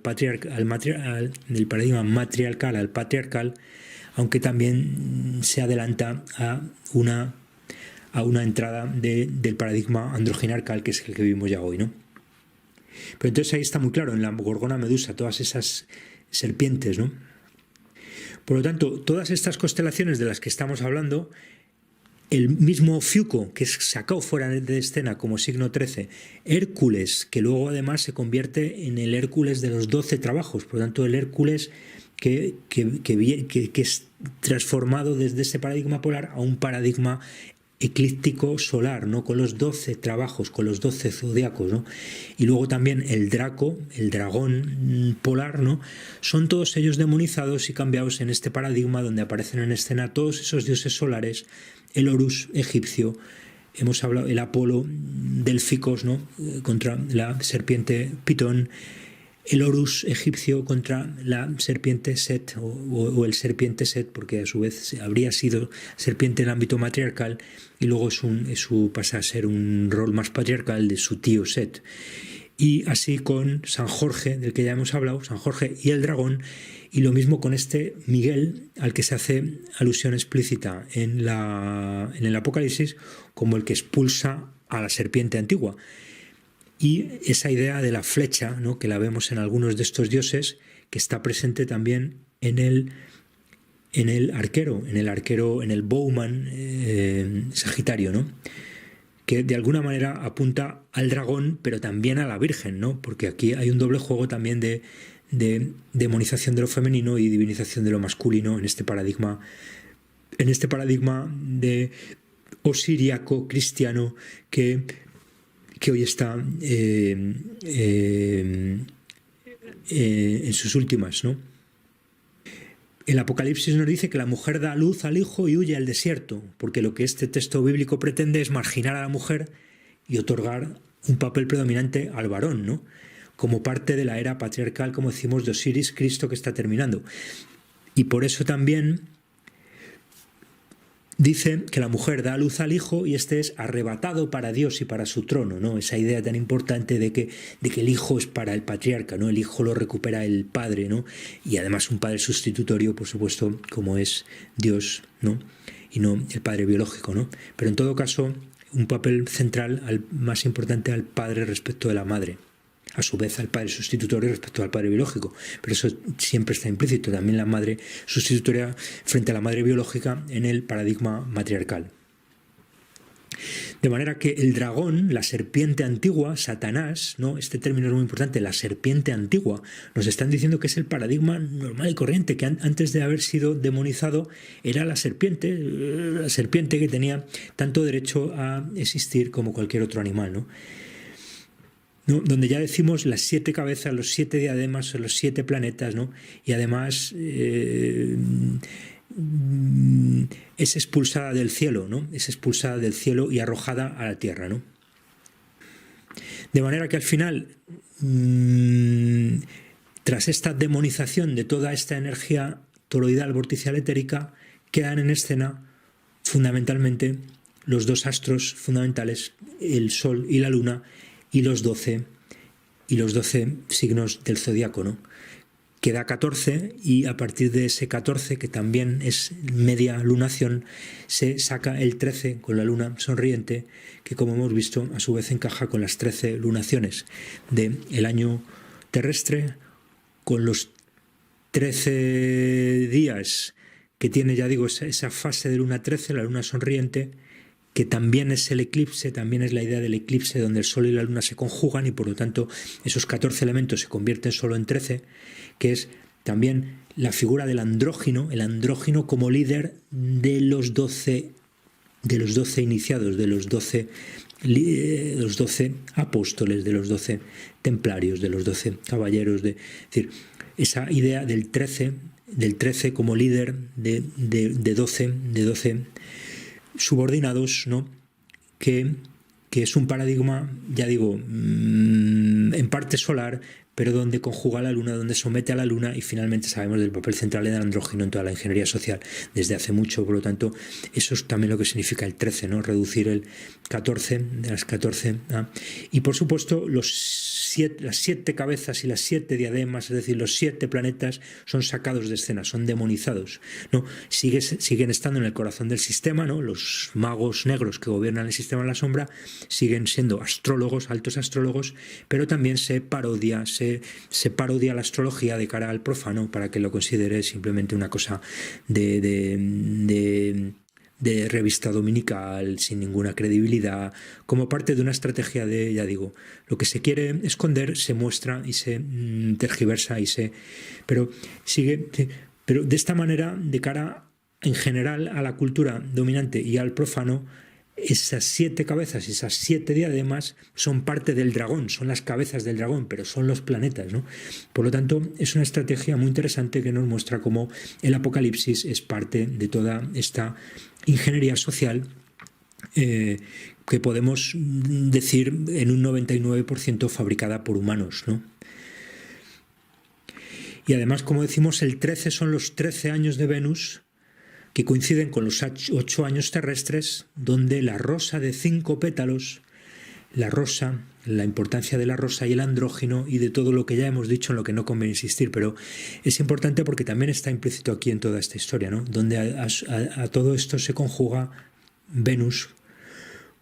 del paradigma matriarcal al patriarcal, aunque también se adelanta a una entrada del paradigma androginarcal, que es el que vivimos ya hoy, ¿no? Pero entonces ahí está muy claro, en la Gorgona Medusa, todas esas serpientes, ¿no? Por lo tanto, todas estas constelaciones de las que estamos hablando, el mismo Ofiuco, que es sacado fuera de escena como signo 13, Hércules, que luego además se convierte en el Hércules de los 12 trabajos, por lo tanto el Hércules que es transformado desde ese paradigma polar a un paradigma eclíptico solar, ¿no? Con los 12 trabajos, con los 12 zodiacos, ¿no? Y luego también el Draco, el dragón polar, ¿no? Son todos ellos demonizados y cambiados en este paradigma donde aparecen en escena todos esos dioses solares, el Horus egipcio, hemos hablado el Apolo délficos, ¿no? Contra la serpiente Pitón, el Horus egipcio contra la serpiente Set o el serpiente Set, porque a su vez habría sido serpiente en el ámbito matriarcal y luego pasa a ser un rol más patriarcal de su tío Set. Y así con San Jorge, del que ya hemos hablado, San Jorge y el dragón, y lo mismo con este Miguel, al que se hace alusión explícita en el Apocalipsis como el que expulsa a la serpiente antigua. Y esa idea de la flecha, ¿no? Que la vemos en algunos de estos dioses, que está presente también en el arquero, en el bowman Sagitario, ¿no? Que de alguna manera apunta al dragón, pero también a la Virgen, ¿no? Porque aquí hay un doble juego también de demonización de lo femenino y divinización de lo masculino en este paradigma de osiriaco cristiano que hoy está en sus últimas, ¿no? El Apocalipsis nos dice que la mujer da luz al hijo y huye al desierto, porque lo que este texto bíblico pretende es marginar a la mujer y otorgar un papel predominante al varón, ¿no? Como parte de la era patriarcal, como decimos, de Osiris, Cristo, que está terminando. Y por eso también dice que la mujer da a luz al hijo y este es arrebatado para Dios y para su trono, ¿no? Esa idea tan importante de que el hijo es para el patriarca, ¿no? El hijo lo recupera el padre, ¿no? Y además un padre sustitutorio, por supuesto, como es Dios, ¿no? Y no el padre biológico, ¿no? Pero en todo caso, un papel central, más importante al padre respecto de la madre. A su vez al padre sustitutorio respecto al padre biológico, pero eso siempre está implícito, también la madre sustitutoria frente a la madre biológica en el paradigma matriarcal. De manera que el dragón, la serpiente antigua, Satanás, ¿no? Este término es muy importante, la serpiente antigua, nos están diciendo que es el paradigma normal y corriente, que antes de haber sido demonizado era la serpiente que tenía tanto derecho a existir como cualquier otro animal, ¿no? ¿No? Donde ya decimos las 7 cabezas, los 7 diademas, los 7 planetas, ¿no? Y además es expulsada del cielo, ¿no? Es expulsada del cielo y arrojada a la tierra, ¿no? De manera que al final, tras esta demonización de toda esta energía toroidal, vorticial, etérica, quedan en escena fundamentalmente los dos astros fundamentales, el Sol y la Luna, y los 12 signos del zodiaco, ¿no? Queda 14 y a partir de ese 14, que también es media lunación, se saca el 13 con la luna sonriente, que como hemos visto a su vez encaja con las 13 lunaciones del año terrestre, con los 13 días que tiene, ya digo, esa fase de luna 13, la luna sonriente, que también es el eclipse, también es la idea del eclipse donde el Sol y la Luna se conjugan y por lo tanto esos 14 elementos se convierten solo en 13, que es también la figura del andrógino, el andrógino como líder de los 12 iniciados, de los 12 apóstoles, de los 12 templarios, de los 12 caballeros, es decir, esa idea del 13 como líder de 12 subordinados, ¿no? Que es un paradigma, ya digo, en parte solar, pero donde conjuga a la Luna, donde somete a la Luna, y finalmente sabemos del papel central del andrógino en toda la ingeniería social desde hace mucho. Por lo tanto, eso es también lo que significa el 13, ¿no? Reducir el 14 de las 14. Y por supuesto, las 7 cabezas y las 7 diademas, es decir, los 7 planetas, son sacados de escena, son demonizados, ¿no? Siguen estando en el corazón del sistema, ¿no? Los magos negros que gobiernan el sistema en la sombra siguen siendo astrólogos, altos astrólogos, pero también se parodia la astrología de cara al profano para que lo considere simplemente una cosa de revista dominical sin ninguna credibilidad, como parte de una estrategia de, ya digo, lo que se quiere esconder se muestra y se tergiversa pero de esta manera, de cara en general a la cultura dominante y al profano, esas 7 cabezas y esas 7 diademas son parte del dragón, son las cabezas del dragón, pero son los planetas, ¿no? Por lo tanto, es una estrategia muy interesante que nos muestra cómo el Apocalipsis es parte de toda esta ingeniería social que podemos decir en un 99% fabricada por humanos, ¿no? Y además, como decimos, el 13 son los 13 años de Venus, que coinciden con los 8 años terrestres, donde la rosa de 5 pétalos, la rosa, la importancia de la rosa y el andrógino y de todo lo que ya hemos dicho, en lo que no conviene insistir, pero es importante porque también está implícito aquí en toda esta historia, ¿no? Donde a todo esto se conjuga Venus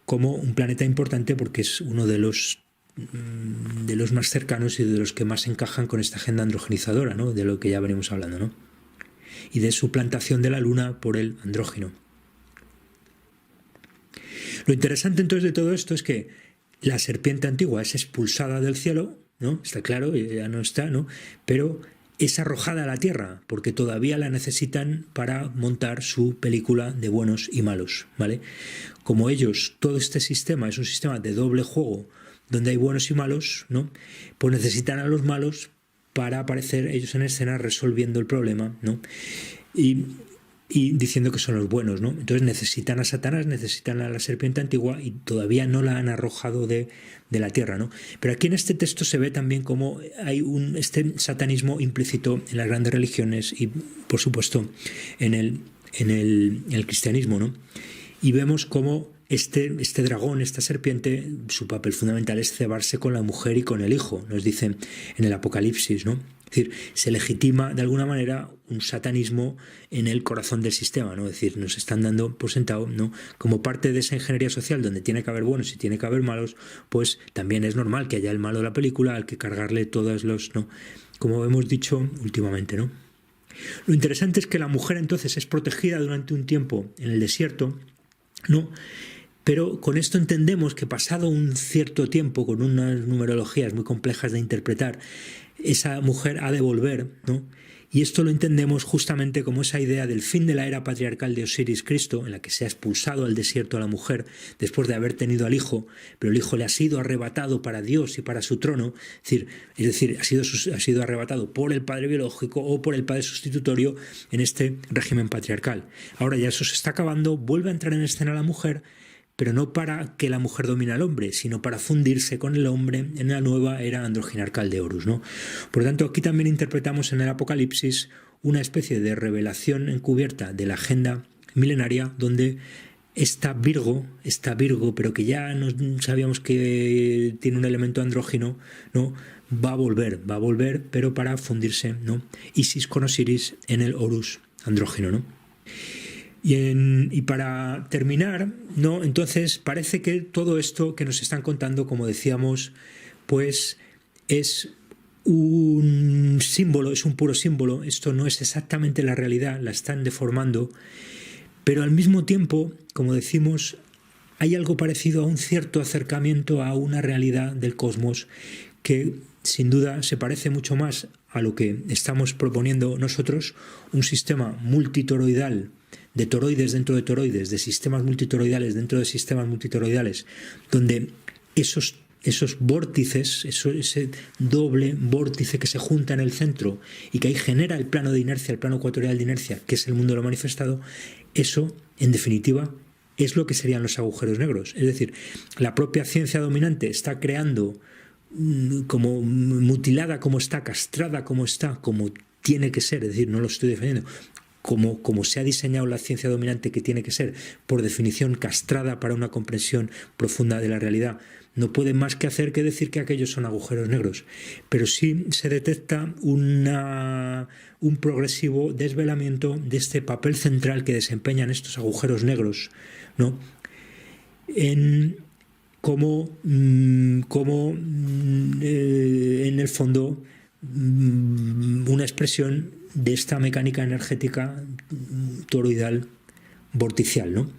como un planeta importante porque es uno de los más cercanos y de los que más encajan con esta agenda androgenizadora, ¿no? De lo que ya venimos hablando, ¿no? Y de suplantación de la Luna por el andrógino. Lo interesante entonces de todo esto es que la serpiente antigua es expulsada del cielo, ¿no? Está claro, ya no está, ¿no? Pero es arrojada a la tierra porque todavía la necesitan para montar su película de buenos y malos, ¿vale? Como ellos, todo este sistema es un sistema de doble juego donde hay buenos y malos, ¿no? Pues necesitan a los malos para aparecer ellos en escena resolviendo el problema, ¿no? Y diciendo que son los buenos, ¿no? Entonces necesitan a Satanás, necesitan a la serpiente antigua y todavía no la han arrojado de la tierra, ¿no? Pero aquí en este texto se ve también cómo hay este satanismo implícito en las grandes religiones y, por supuesto, en el cristianismo, ¿no? Y vemos cómo este dragón, esta serpiente, su papel fundamental es cebarse con la mujer y con el hijo, nos dice en el Apocalipsis, ¿no? Es decir, se legitima de alguna manera un satanismo en el corazón del sistema, ¿no? Es decir, nos están dando por sentado, ¿no? Como parte de esa ingeniería social donde tiene que haber buenos y tiene que haber malos, pues también es normal que haya el malo de la película al que cargarle todos los, ¿no? Como hemos dicho últimamente, ¿no? Lo interesante es que la mujer entonces es protegida durante un tiempo en el desierto, ¿no? Pero con esto entendemos que pasado un cierto tiempo, con unas numerologías muy complejas de interpretar, esa mujer ha de volver, ¿no? Y esto lo entendemos justamente como esa idea del fin de la era patriarcal de Osiris Cristo, en la que se ha expulsado al desierto a la mujer después de haber tenido al hijo, pero el hijo le ha sido arrebatado para Dios y para su trono, es decir, ha sido arrebatado por el padre biológico o por el padre sustitutorio en este régimen patriarcal. Ahora ya eso se está acabando, vuelve a entrar en escena la mujer, pero no para que la mujer domine al hombre, sino para fundirse con el hombre en la nueva era androginarcal de Horus, ¿no? Por lo tanto, aquí también interpretamos en el Apocalipsis una especie de revelación encubierta de la agenda milenaria, donde esta Virgo, pero que ya no sabíamos que tiene un elemento andrógino, ¿no? Va a volver, pero para fundirse, ¿no? Isis con Osiris en el Horus andrógino, ¿no? Y para terminar, ¿no? Entonces parece que todo esto que nos están contando, como decíamos, pues es un símbolo, es un puro símbolo. Esto no es exactamente la realidad, la están deformando, pero al mismo tiempo, como decimos, hay algo parecido a un cierto acercamiento a una realidad del cosmos que sin duda se parece mucho más a lo que estamos proponiendo nosotros, un sistema multitoroidal de toroides dentro de toroides, de sistemas multitoroidales dentro de sistemas multitoroidales, donde esos vórtices, ese doble vórtice que se junta en el centro y que ahí genera el plano de inercia, el plano ecuatorial de inercia, que es el mundo de lo manifestado, eso, en definitiva, es lo que serían los agujeros negros. Es decir, la propia ciencia dominante está creando como mutilada como está, castrada como está, como tiene que ser, es decir, no lo estoy defendiendo, como se ha diseñado la ciencia dominante que tiene que ser, por definición castrada para una comprensión profunda de la realidad, no puede más que hacer que decir que aquellos son agujeros negros. Pero sí se detecta un progresivo desvelamiento de este papel central que desempeñan estos agujeros negros, ¿no? En en el fondo una expresión de esta mecánica energética toroidal vorticial, ¿no?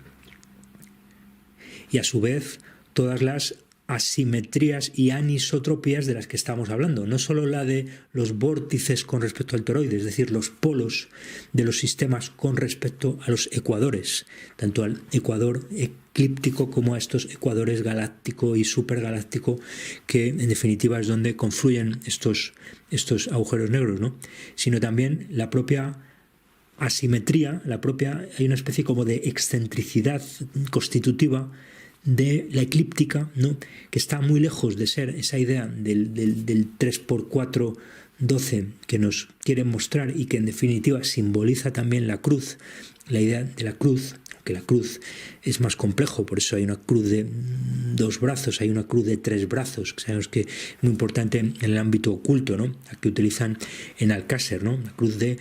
Y a su vez todas las asimetrías y anisotropías de las que estamos hablando, no solo la de los vórtices con respecto al toroide, es decir, los polos de los sistemas con respecto a los ecuadores, tanto al ecuador eclíptico como a estos ecuadores galáctico y supergaláctico, que en definitiva es donde confluyen estos agujeros negros, ¿no? Sino también la propia asimetría, hay una especie como de excentricidad constitutiva de la eclíptica, ¿no? Que está muy lejos de ser esa idea del 3x4 12 que nos quieren mostrar y que en definitiva simboliza también la cruz, la idea de la cruz, que la cruz es más complejo, por eso hay una cruz de 2 brazos, hay una cruz de 3 brazos, que sabemos que es muy importante en el ámbito oculto, ¿no? La que utilizan en Alcácer, ¿no? La cruz de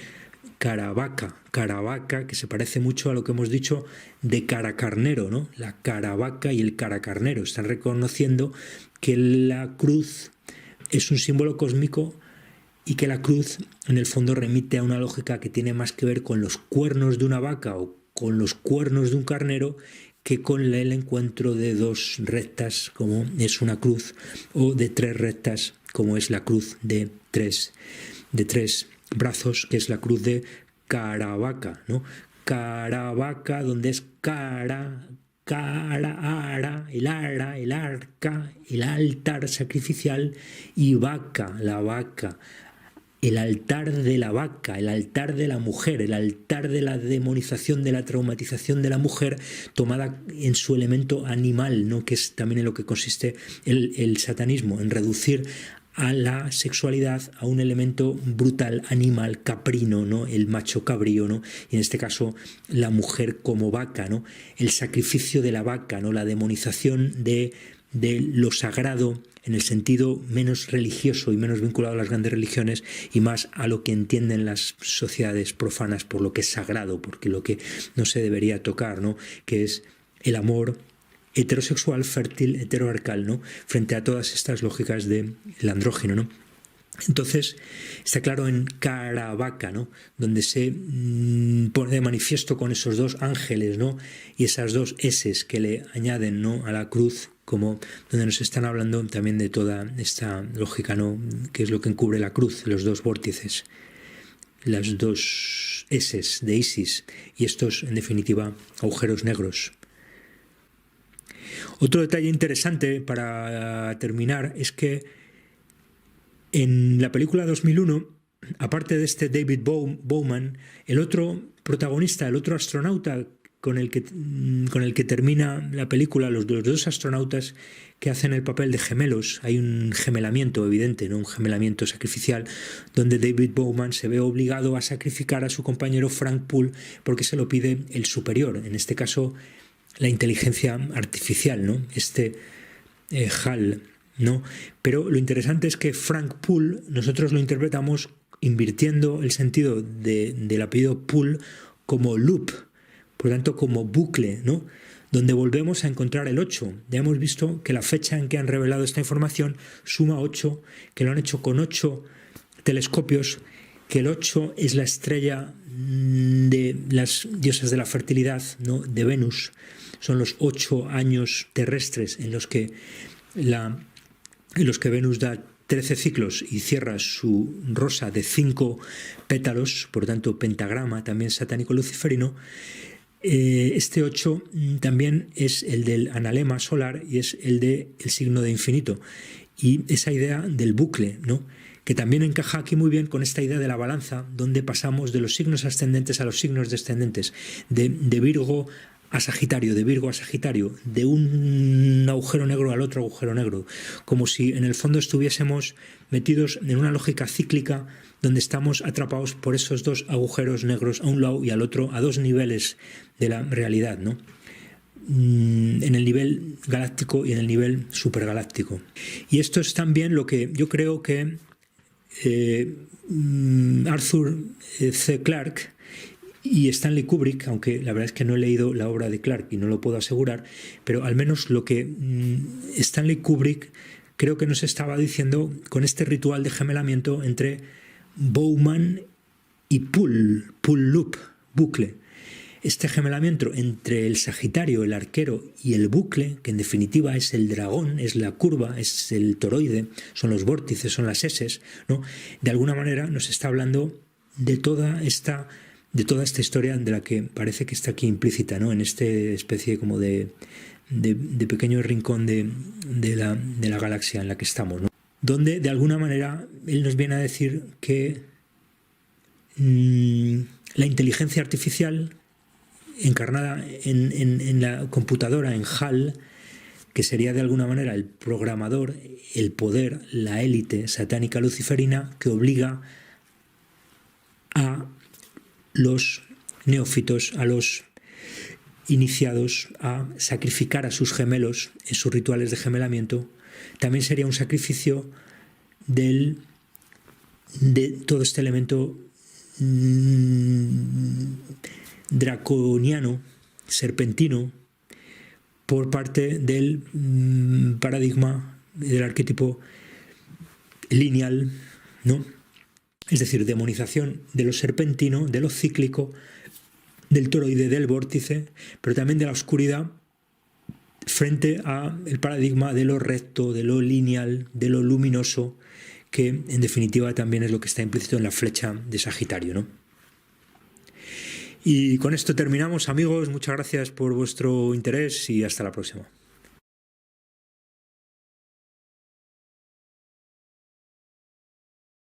Caravaca, que se parece mucho a lo que hemos dicho de caracarnero, ¿no? La Caravaca y el caracarnero están reconociendo que la cruz es un símbolo cósmico y que la cruz en el fondo remite a una lógica que tiene más que ver con los cuernos de una vaca o con los cuernos de un carnero que con el encuentro de 2 rectas como es una cruz o de 3 rectas como es la cruz de tres brazos, que es la cruz de Caravaca, ¿no? Caravaca, donde es ara, el arca, el altar sacrificial, y vaca, la vaca, el altar de la vaca, el altar de la mujer, el altar de la demonización, de la traumatización de la mujer tomada en su elemento animal, ¿no? Que es también en lo que consiste el satanismo, en reducir a la sexualidad a un elemento brutal, animal, caprino, ¿no? El macho cabrío, ¿no? Y en este caso la mujer como vaca, ¿no? El sacrificio de la vaca, ¿no? La demonización de lo sagrado en el sentido menos religioso y menos vinculado a las grandes religiones y más a lo que entienden las sociedades profanas por lo que es sagrado, porque lo que no se debería tocar, ¿no? Que es el amor heterosexual, fértil, heteroarcal, ¿no? Frente a todas estas lógicas del andrógino, ¿no? Entonces está claro en Caravaca, ¿no? Donde se pone de manifiesto con esos 2 ángeles, ¿no? Y esas 2 eses que le añaden, ¿no? A la cruz, como donde nos están hablando también de toda esta lógica, ¿no? Que es lo que encubre la cruz, los 2 vórtices, las 2 eses de Isis y estos, en definitiva, agujeros negros. Otro detalle interesante para terminar es que en la película 2001, aparte de este David Bowman, el otro protagonista, el otro astronauta con el que termina la película, los 2 astronautas que hacen el papel de gemelos, hay un gemelamiento evidente, ¿no? Un gemelamiento sacrificial, donde David Bowman se ve obligado a sacrificar a su compañero Frank Poole porque se lo pide el superior, en este caso la inteligencia artificial, ¿no? HAL, ¿no? Pero lo interesante es que Frank Poole nosotros lo interpretamos invirtiendo el sentido del apellido Poole como loop, por lo tanto como bucle, ¿no? Donde volvemos a encontrar el 8. Ya hemos visto que la fecha en que han revelado esta información suma 8, que lo han hecho con 8 telescopios, que el 8 es la estrella de las diosas de la fertilidad, ¿no? De Venus. Son los 8 años terrestres en los que Venus da 13 ciclos y cierra su rosa de 5 pétalos, por lo tanto pentagrama también satánico luciferino. Este 8 también es el del analema solar y es el del signo de infinito. Y esa idea del bucle, ¿no? Que también encaja aquí muy bien con esta idea de la balanza, donde pasamos de los signos ascendentes a los signos descendentes, de Virgo a Sagitario, de Virgo a Sagitario, de un agujero negro al otro agujero negro, como si en el fondo estuviésemos metidos en una lógica cíclica donde estamos atrapados por esos dos agujeros negros a un lado y al otro, a dos niveles de la realidad, ¿no? En el nivel galáctico y en el nivel supergaláctico. Y esto es también lo que yo creo que Arthur C. Clarke y Stanley Kubrick, aunque la verdad es que no he leído la obra de Clarke y no lo puedo asegurar, pero al menos lo que Stanley Kubrick creo que nos estaba diciendo con este ritual de gemelamiento entre Bowman y pull loop, bucle. Este gemelamiento entre el Sagitario, el arquero y el bucle, que en definitiva es el dragón, es la curva, es el toroide, son los vórtices, son las eses, ¿no? De alguna manera nos está hablando de toda esta historia de la que parece que está aquí implícita, ¿no? En esta especie como de pequeño rincón de la galaxia en la que estamos, ¿no? Donde de alguna manera él nos viene a decir que la inteligencia artificial encarnada en la computadora, en HAL, que sería de alguna manera el programador, el poder, la élite satánica luciferina que obliga a los neófitos, a los iniciados a sacrificar a sus gemelos en sus rituales de gemelamiento, también sería un sacrificio de todo este elemento draconiano, serpentino, por parte del paradigma del arquetipo lineal, ¿no? Es decir, demonización de lo serpentino, de lo cíclico, del toroide, del vórtice, pero también de la oscuridad frente al paradigma de lo recto, de lo lineal, de lo luminoso, que en definitiva también es lo que está implícito en la flecha de Sagitario, ¿no? Y con esto terminamos, amigos. Muchas gracias por vuestro interés y hasta la próxima.